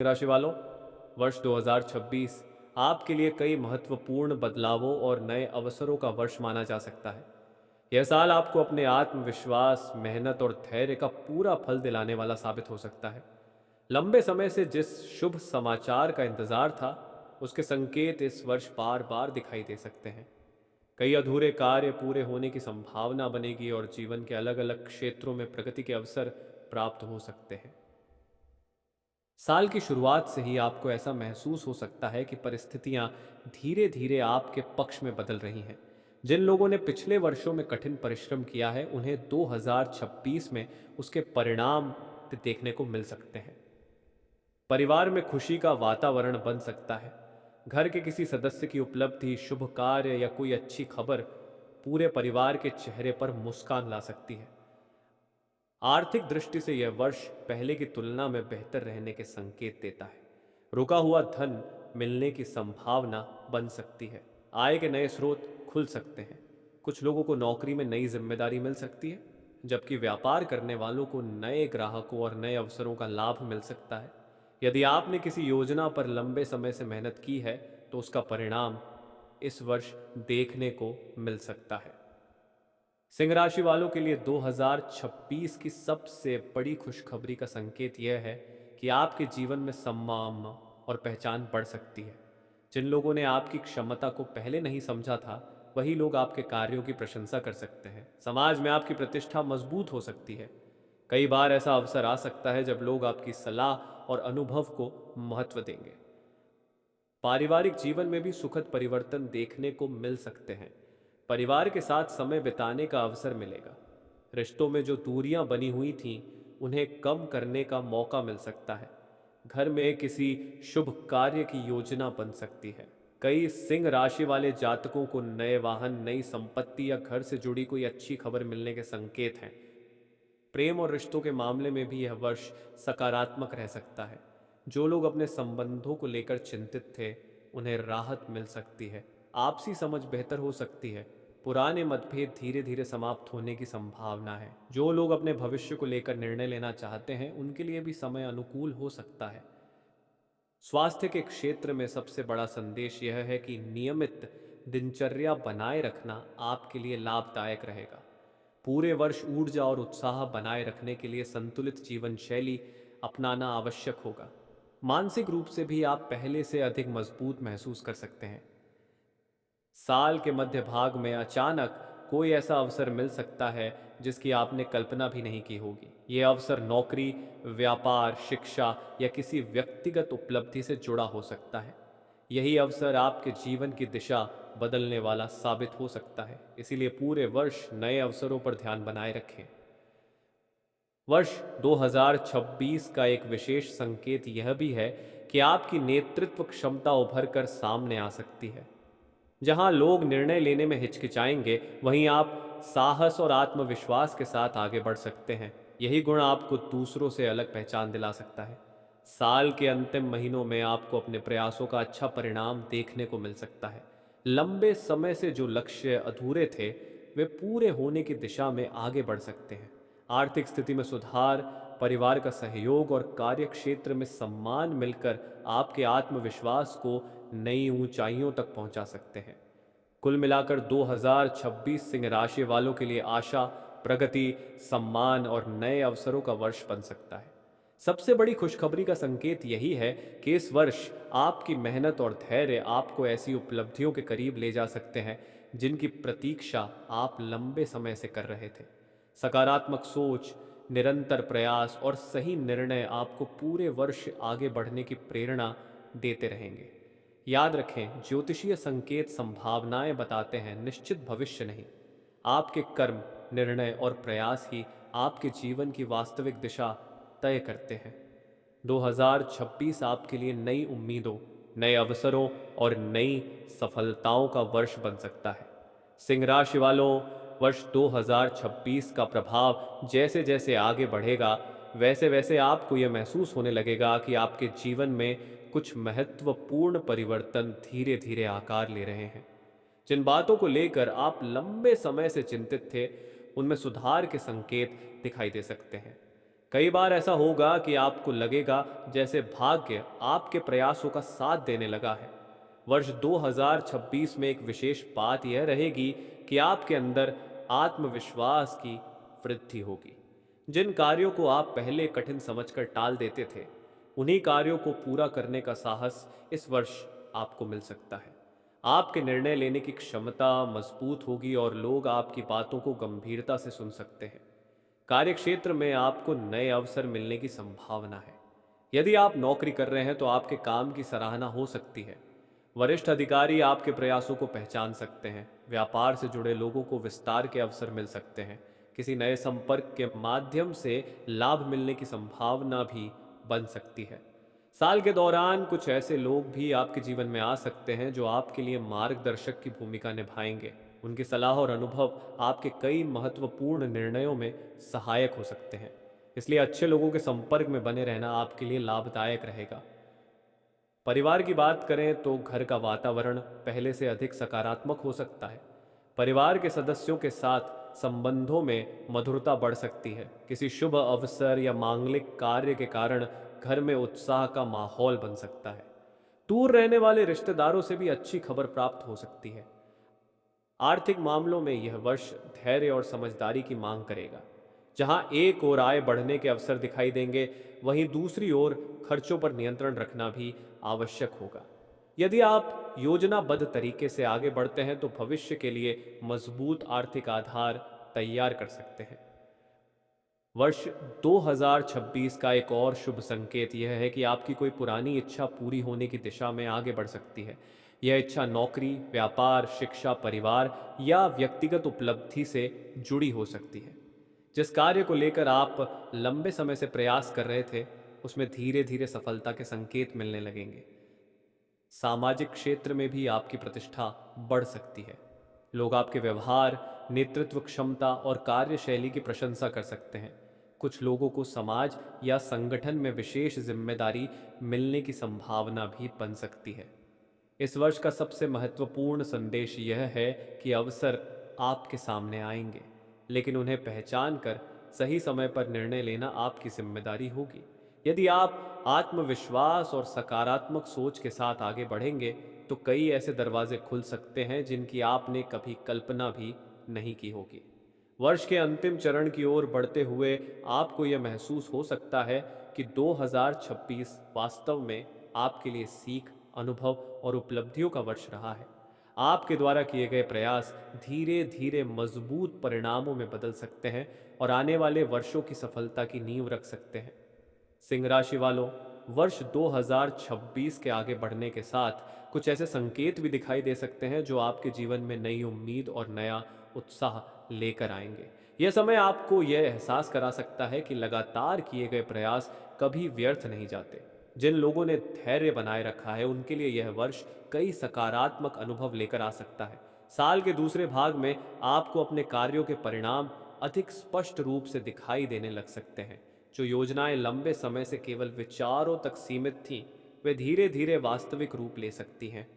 राशि वालों, वर्ष 2026 आपके लिए कई महत्वपूर्ण बदलावों और नए अवसरों का वर्ष माना जा सकता है। यह साल आपको अपने आत्मविश्वास, मेहनत और धैर्य का पूरा फल दिलाने वाला साबित हो सकता है। लंबे समय से जिस शुभ समाचार का इंतजार था, उसके संकेत इस वर्ष बार बार दिखाई दे सकते हैं। कई अधूरे कार्य पूरे होने की संभावना बनेगी और जीवन के अलग अलग क्षेत्रों में प्रगति के अवसर प्राप्त हो सकते हैं। साल की शुरुआत से ही आपको ऐसा महसूस हो सकता है कि परिस्थितियां धीरे धीरे आपके पक्ष में बदल रही हैं। जिन लोगों ने पिछले वर्षों में कठिन परिश्रम किया है, उन्हें 2026 में उसके परिणाम देखने को मिल सकते हैं। परिवार में खुशी का वातावरण बन सकता है। घर के किसी सदस्य की उपलब्धि, शुभ कार्य या कोई अच्छी खबर पूरे परिवार के चेहरे पर मुस्कान ला सकती है। आर्थिक दृष्टि से यह वर्ष पहले की तुलना में बेहतर रहने के संकेत देता है। रुका हुआ धन मिलने की संभावना बन सकती है। आय के नए स्रोत खुल सकते हैं। कुछ लोगों को नौकरी में नई जिम्मेदारी मिल सकती है, जबकि व्यापार करने वालों को नए ग्राहकों और नए अवसरों का लाभ मिल सकता है। यदि आपने किसी योजना पर लंबे समय से मेहनत की है, तो उसका परिणाम इस वर्ष देखने को मिल सकता है। सिंह राशि वालों के लिए 2026 की सबसे बड़ी खुशखबरी का संकेत यह है कि आपके जीवन में सम्मान और पहचान बढ़ सकती है। जिन लोगों ने आपकी क्षमता को पहले नहीं समझा था, वही लोग आपके कार्यों की प्रशंसा कर सकते हैं। समाज में आपकी प्रतिष्ठा मजबूत हो सकती है। कई बार ऐसा अवसर आ सकता है जब लोग आपकी सलाह और अनुभव को महत्व देंगे। पारिवारिक जीवन में भी सुखद परिवर्तन देखने को मिल सकते हैं। परिवार के साथ समय बिताने का अवसर मिलेगा। रिश्तों में जो दूरियां बनी हुई थीं, उन्हें कम करने का मौका मिल सकता है। घर में किसी शुभ कार्य की योजना बन सकती है। कई सिंह राशि वाले जातकों को नए वाहन, नई संपत्ति या घर से जुड़ी कोई अच्छी खबर मिलने के संकेत हैं। प्रेम और रिश्तों के मामले में भी यह वर्ष सकारात्मक रह सकता है। जो लोग अपने संबंधों को लेकर चिंतित थे, उन्हें राहत मिल सकती है। आपसी समझ बेहतर हो सकती है। पुराने मतभेद धीरे धीरे समाप्त होने की संभावना है। जो लोग अपने भविष्य को लेकर निर्णय लेना चाहते हैं, उनके लिए भी समय अनुकूल हो सकता है। स्वास्थ्य के क्षेत्र में सबसे बड़ा संदेश यह है कि नियमित दिनचर्या बनाए रखना आपके लिए लाभदायक रहेगा। पूरे वर्ष ऊर्जा और उत्साह बनाए रखने के लिए संतुलित जीवन शैली अपनाना आवश्यक होगा। मानसिक रूप से भी आप पहले से अधिक मजबूत महसूस कर सकते हैं। साल के मध्य भाग में अचानक कोई ऐसा अवसर मिल सकता है जिसकी आपने कल्पना भी नहीं की होगी। ये अवसर नौकरी, व्यापार, शिक्षा या किसी व्यक्तिगत उपलब्धि से जुड़ा हो सकता है। यही अवसर आपके जीवन की दिशा बदलने वाला साबित हो सकता है। इसीलिए पूरे वर्ष नए अवसरों पर ध्यान बनाए रखें। वर्ष 2026 का एक विशेष संकेत यह भी है कि आपकी नेतृत्व क्षमता उभर कर सामने आ सकती है। जहां लोग निर्णय लेने में हिचकिचाएंगे, वहीं आप साहस और आत्मविश्वास के साथ आगे बढ़ सकते हैं। यही गुण आपको दूसरों से अलग पहचान दिला सकता है। साल के अंतिम महीनों में आपको अपने प्रयासों का अच्छा परिणाम देखने को मिल सकता है। लंबे समय से जो लक्ष्य अधूरे थे, वे पूरे होने की दिशा में आगे बढ़ सकते हैं। आर्थिक स्थिति में सुधार, परिवार का सहयोग और कार्य क्षेत्र में सम्मान मिलकर आपके आत्मविश्वास को नई ऊंचाइयों तक पहुंचा सकते हैं। कुल मिलाकर 2026 सिंह राशि वालों के लिए आशा, प्रगति, सम्मान और नए अवसरों का वर्ष बन सकता है। सबसे बड़ी खुशखबरी का संकेत यही है कि इस वर्ष आपकी मेहनत और धैर्य आपको ऐसी उपलब्धियों के करीब ले जा सकते हैं जिनकी प्रतीक्षा आप लंबे समय से कर रहे थे। सकारात्मक सोच, निरंतर प्रयास और सही निर्णय आपको पूरे वर्ष आगे बढ़ने की प्रेरणा देते रहेंगे। याद रखें, ज्योतिषीय संकेत संभावनाएं बताते हैं, निश्चित भविष्य नहीं। आपके कर्म, निर्णय और प्रयास ही आपके जीवन की वास्तविक दिशा तय करते हैं। 2026 आपके लिए नई उम्मीदों, नए अवसरों और नई सफलताओं का वर्ष बन सकता है। सिंह राशि वालों, वर्ष 2026 का प्रभाव जैसे जैसे आगे बढ़ेगा, वैसे वैसे आपको यह महसूस होने लगेगा कि आपके जीवन में कुछ महत्वपूर्ण परिवर्तन धीरे धीरे आकार ले रहे हैं। जिन बातों को लेकर आप लंबे समय से चिंतित थे, उनमें सुधार के संकेत दिखाई दे सकते हैं। कई बार ऐसा होगा कि आपको लगेगा जैसे भाग्य आपके प्रयासों का साथ देने लगा है। वर्ष 2026 में एक विशेष बात यह रहेगी कि आपके अंदर आत्मविश्वास की वृद्धि होगी। जिन कार्यों को आप पहले कठिन समझकर टाल देते थे, उन्हीं कार्यों को पूरा करने का साहस इस वर्ष आपको मिल सकता है। आपके निर्णय लेने की क्षमता मजबूत होगी और लोग आपकी बातों को गंभीरता से सुन सकते हैं। कार्यक्षेत्र में आपको नए अवसर मिलने की संभावना है। यदि आप नौकरी कर रहे हैं तो आपके काम की सराहना हो सकती है। वरिष्ठ अधिकारी आपके प्रयासों को पहचान सकते हैं। व्यापार से जुड़े लोगों को विस्तार के अवसर मिल सकते हैं। किसी नए संपर्क के माध्यम से लाभ मिलने की संभावना भी बन सकती है। साल के दौरान कुछ ऐसे लोग भी आपके जीवन में आ सकते हैं जो आपके लिए मार्गदर्शक की भूमिका निभाएंगे। उनकी सलाह और अनुभव आपके कई महत्वपूर्ण निर्णयों में सहायक हो सकते हैं। इसलिए अच्छे लोगों के संपर्क में बने रहना आपके लिए लाभदायक रहेगा। परिवार की बात करें तो घर का वातावरण पहले से अधिक सकारात्मक हो सकता है। परिवार के सदस्यों के साथ संबंधों में मधुरता बढ़ सकती है। किसी शुभ अवसर या मांगलिक कार्य के कारण घर में उत्साह का माहौल बन सकता है। दूर रहने वाले रिश्तेदारों से भी अच्छी खबर प्राप्त हो सकती है। आर्थिक मामलों में यह वर्ष धैर्य और समझदारी की मांग करेगा। जहां एक ओर आय बढ़ने के अवसर दिखाई देंगे, वहीं दूसरी ओर खर्चों पर नियंत्रण रखना भी आवश्यक होगा। यदि आप योजनाबद्ध तरीके से आगे बढ़ते हैं तो भविष्य के लिए मजबूत आर्थिक आधार तैयार कर सकते हैं। वर्ष 2026 का एक और शुभ संकेत यह है कि आपकी कोई पुरानी इच्छा पूरी होने की दिशा में आगे बढ़ सकती है। यह इच्छा नौकरी, व्यापार, शिक्षा, परिवार या व्यक्तिगत उपलब्धि से जुड़ी हो सकती है। जिस कार्य को लेकर आप लंबे समय से प्रयास कर रहे थे, उसमें धीरे धीरे सफलता के संकेत मिलने लगेंगे। सामाजिक क्षेत्र में भी आपकी प्रतिष्ठा बढ़ सकती है। लोग आपके व्यवहार, नेतृत्व क्षमता और कार्यशैली की प्रशंसा कर सकते हैं। कुछ लोगों को समाज या संगठन में विशेष जिम्मेदारी मिलने की संभावना भी बन सकती है। इस वर्ष का सबसे महत्वपूर्ण संदेश यह है कि अवसर आपके सामने आएंगे, लेकिन उन्हें पहचान कर सही समय पर निर्णय लेना आपकी जिम्मेदारी होगी। यदि आप आत्मविश्वास और सकारात्मक सोच के साथ आगे बढ़ेंगे तो कई ऐसे दरवाजे खुल सकते हैं जिनकी आपने कभी कल्पना भी नहीं की होगी। वर्ष के अंतिम चरण की ओर बढ़ते हुए आपको यह महसूस हो सकता है कि 2026 वास्तव में आपके लिए सीख, अनुभव और उपलब्धियों का वर्ष रहा है। आपके द्वारा किए गए प्रयास धीरे धीरे मजबूत परिणामों में बदल सकते हैं और आने वाले वर्षों की सफलता की नींव रख सकते हैं। सिंह राशि वालों, वर्ष 2026 के आगे बढ़ने के साथ कुछ ऐसे संकेत भी दिखाई दे सकते हैं जो आपके जीवन में नई उम्मीद और नया उत्साह लेकर आएंगे। यह समय आपको यह एहसास करा सकता है कि लगातार किए गए प्रयास कभी व्यर्थ नहीं जाते। जिन लोगों ने धैर्य बनाए रखा है, उनके लिए यह वर्ष कई सकारात्मक अनुभव लेकर आ सकता है। साल के दूसरे भाग में आपको अपने कार्यों के परिणाम अधिक स्पष्ट रूप से दिखाई देने लग सकते हैं। जो योजनाएं लंबे समय से केवल विचारों तक सीमित थीं, वे धीरे धीरे वास्तविक रूप ले सकती हैं।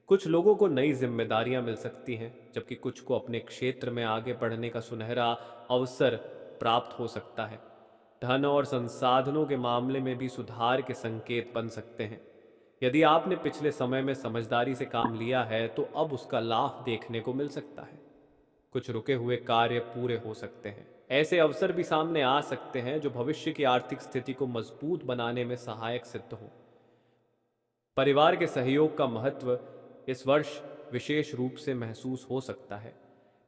कुछ लोगों को नई जिम्मेदारियां मिल सकती हैं, जबकि कुछ को अपने क्षेत्र में आगे बढ़ने का सुनहरा अवसर प्राप्त हो सकता है। धन और संसाधनों के मामले में भी सुधार के संकेत बन सकते हैं। यदि आपने पिछले समय में समझदारी से काम लिया है तो अब उसका लाभ देखने को मिल सकता है। कुछ रुके हुए कार्य पूरे हो सकते हैं। ऐसे अवसर भी सामने आ सकते हैं जो भविष्य की आर्थिक स्थिति को मजबूत बनाने में सहायक सिद्ध हों। परिवार के सहयोग का महत्व इस वर्ष विशेष रूप से महसूस हो सकता है।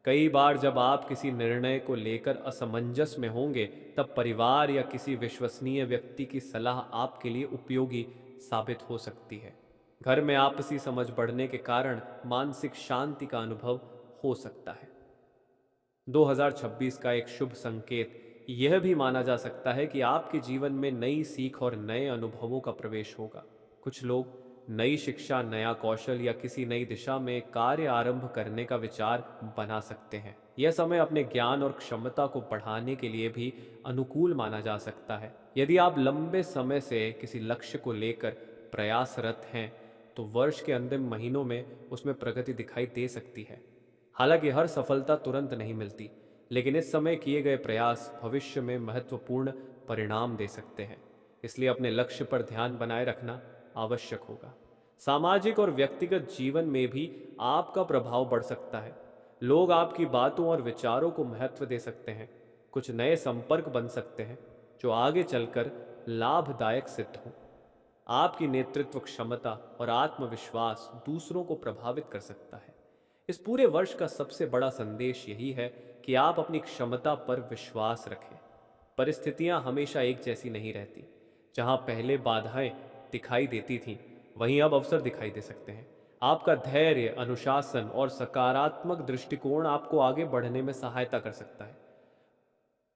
कई बार जब आप किसी निर्णय को लेकर असमंजस में होंगे, तब परिवार या किसी विश्वसनीय व्यक्ति की सलाह आपके लिए उपयोगी साबित हो सकती है। घर में आपसी समझ बढ़ने के कारण मानसिक शांति का अनुभव हो सकता है। 2026 का एक शुभ संकेत यह भी माना जा सकता है कि आपके जीवन में नई सीख और नए अनुभवों का प्रवेश होगा। कुछ लोग नई शिक्षा, नया कौशल या किसी नई दिशा में कार्य आरंभ करने का विचार बना सकते हैं। यह समय अपने ज्ञान और क्षमता को बढ़ाने के लिए भी अनुकूल माना जा सकता है। यदि आप लंबे समय से किसी लक्ष्य को लेकर प्रयासरत हैं, तो वर्ष के अंतिम महीनों में उसमें प्रगति दिखाई दे सकती है। हालांकि हर सफलता तुरंत नहीं मिलती, लेकिन इस समय किए गए प्रयास भविष्य में महत्वपूर्ण परिणाम दे सकते हैं। इसलिए अपने लक्ष्य पर ध्यान बनाए रखना आवश्यक होगा। सामाजिक और व्यक्तिगत जीवन में भी आपका प्रभाव बढ़ सकता है। लोग आपकी बातों और विचारों को महत्व दे सकते हैं। कुछ नए संपर्क बन सकते हैं जो आगे चलकर लाभदायक सिद्ध हों। आपकी नेतृत्व क्षमता और आत्मविश्वास दूसरों को प्रभावित कर सकता है। इस पूरे वर्ष का सबसे बड़ा संदेश यही है कि आप अपनी क्षमता पर विश्वास रखें। परिस्थितियां हमेशा एक जैसी नहीं रहती। जहां पहले बाधाएं दिखाई देती थीं, वहीं अब अवसर दिखाई दे सकते हैं। आपका धैर्य, अनुशासन और सकारात्मक दृष्टिकोण आपको आगे बढ़ने में सहायता कर सकता है।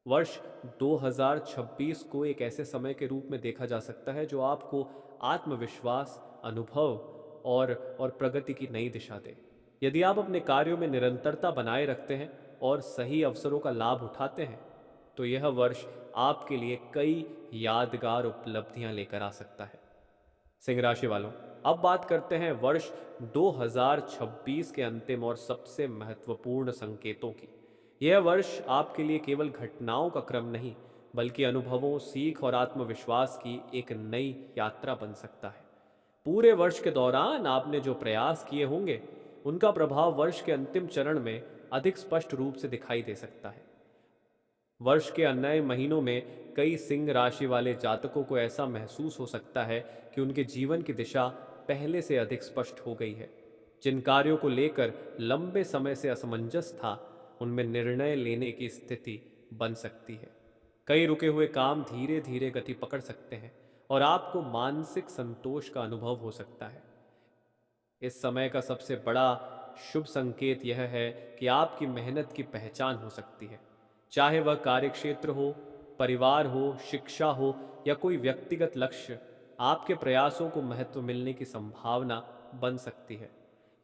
वर्ष 2026 को एक ऐसे समय के रूप में देखा जा सकता है जो आपको आत्मविश्वास, अनुभव और प्रगति की नई दिशा दे। यदि आप अपने कार्यों में निरंतरता बनाए रखते हैं और सही अवसरों का लाभ उठाते हैं, तो यह वर्ष आपके लिए कई यादगार उपलब्धियां लेकर आ सकता है। सिंह राशि वालों, अब बात करते हैं वर्ष 2026 के अंतिम और सबसे महत्वपूर्ण संकेतों की। यह वर्ष आपके लिए केवल घटनाओं का क्रम नहीं, बल्कि अनुभवों, सीख और आत्मविश्वास की एक नई यात्रा बन सकता है। पूरे वर्ष के दौरान आपने जो प्रयास किए होंगे, उनका प्रभाव वर्ष के अंतिम चरण में अधिक स्पष्ट रूप से दिखाई दे सकता है। वर्ष के नए महीनों में कई सिंह राशि वाले जातकों को ऐसा महसूस हो सकता है कि उनके जीवन की दिशा पहले से अधिक स्पष्ट हो गई है। जिन कार्यों को लेकर लंबे समय से असमंजस था, उनमें निर्णय लेने की स्थिति बन सकती है। कई रुके हुए काम धीरे धीरे गति पकड़ सकते हैं और आपको मानसिक संतोष का अनुभव हो सकता है। इस समय का सबसे बड़ा शुभ संकेत यह है कि आपकी मेहनत की पहचान हो सकती है। चाहे वह कार्यक्षेत्र हो, परिवार हो, शिक्षा हो या कोई व्यक्तिगत लक्ष्य, आपके प्रयासों को महत्व मिलने की संभावना बन सकती है।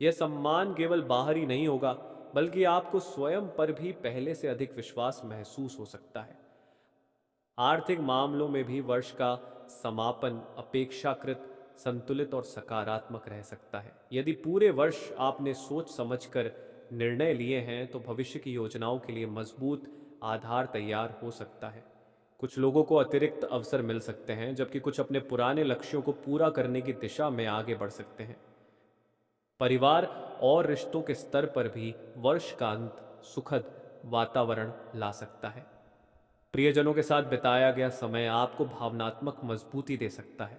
यह सम्मान केवल बाहरी नहीं होगा, बल्कि आपको स्वयं पर भी पहले से अधिक विश्वास महसूस हो सकता है। आर्थिक मामलों में भी वर्ष का समापन अपेक्षाकृत संतुलित और सकारात्मक रह सकता है। यदि पूरे वर्ष आपने सोच समझकर निर्णय लिए हैं, तो भविष्य की योजनाओं के लिए मजबूत आधार तैयार हो सकता है। कुछ लोगों को अतिरिक्त अवसर मिल सकते हैं, जबकि कुछ अपने पुराने लक्ष्यों को पूरा करने की दिशा में आगे बढ़ सकते हैं। परिवार और रिश्तों के स्तर पर भी वर्ष का अंत सुखद वातावरण ला सकता है। प्रियजनों के साथ बिताया गया समय आपको भावनात्मक मजबूती दे सकता है।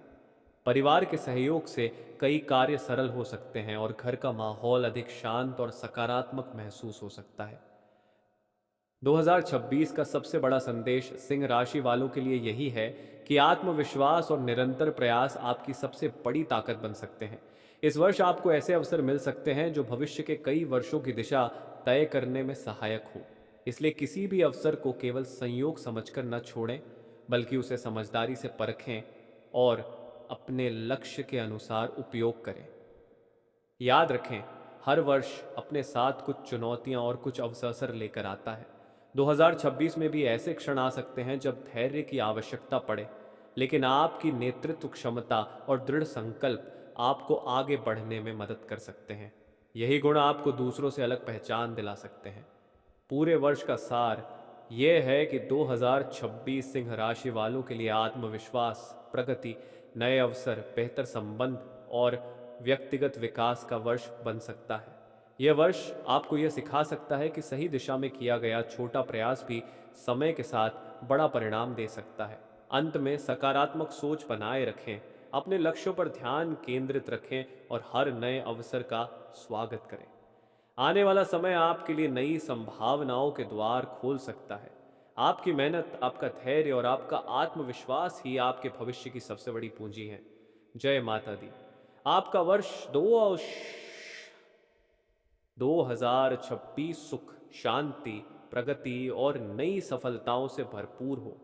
परिवार के सहयोग से कई कार्य सरल हो सकते हैं और घर का माहौल अधिक शांत और सकारात्मक महसूस हो सकता है। 2026 का सबसे बड़ा संदेश सिंह राशि वालों के लिए यही है कि आत्मविश्वास और निरंतर प्रयास आपकी सबसे बड़ी ताकत बन सकते हैं। इस वर्ष आपको ऐसे अवसर मिल सकते हैं जो भविष्य के कई वर्षों की दिशा तय करने में सहायक हो। इसलिए किसी भी अवसर को केवल संयोग समझकर न छोड़ें, बल्कि उसे समझदारी से परखें और अपने लक्ष्य के अनुसार उपयोग करें। याद रखें, हर वर्ष अपने साथ कुछ चुनौतियां और कुछ अवसर लेकर आता है। 2026 में भी ऐसे क्षण आ सकते हैं जब धैर्य की आवश्यकता पड़े, लेकिन आपकी नेतृत्व क्षमता और दृढ़ संकल्प आपको आगे बढ़ने में मदद कर सकते हैं। यही गुण आपको दूसरों से अलग पहचान दिला सकते हैं। पूरे वर्ष का सार यह है कि 2026 सिंह राशि वालों के लिए आत्मविश्वास, प्रगति, नए अवसर, बेहतर संबंध और व्यक्तिगत विकास का वर्ष बन सकता है। यह वर्ष आपको यह सिखा सकता है कि सही दिशा में किया गया छोटा प्रयास भी समय के साथ बड़ा परिणाम दे सकता है। अंत में सकारात्मक सोच बनाए रखें, अपने लक्ष्यों पर ध्यान केंद्रित रखें और हर नए अवसर का स्वागत करें। आने वाला समय आपके लिए नई संभावनाओं के द्वार खोल सकता है। आपकी मेहनत, आपका धैर्य और आपका आत्मविश्वास ही आपके भविष्य की सबसे बड़ी पूंजी है। जय माता दी। आपका वर्ष 2026 सुख, शांति, प्रगति और नई सफलताओं से भरपूर हो।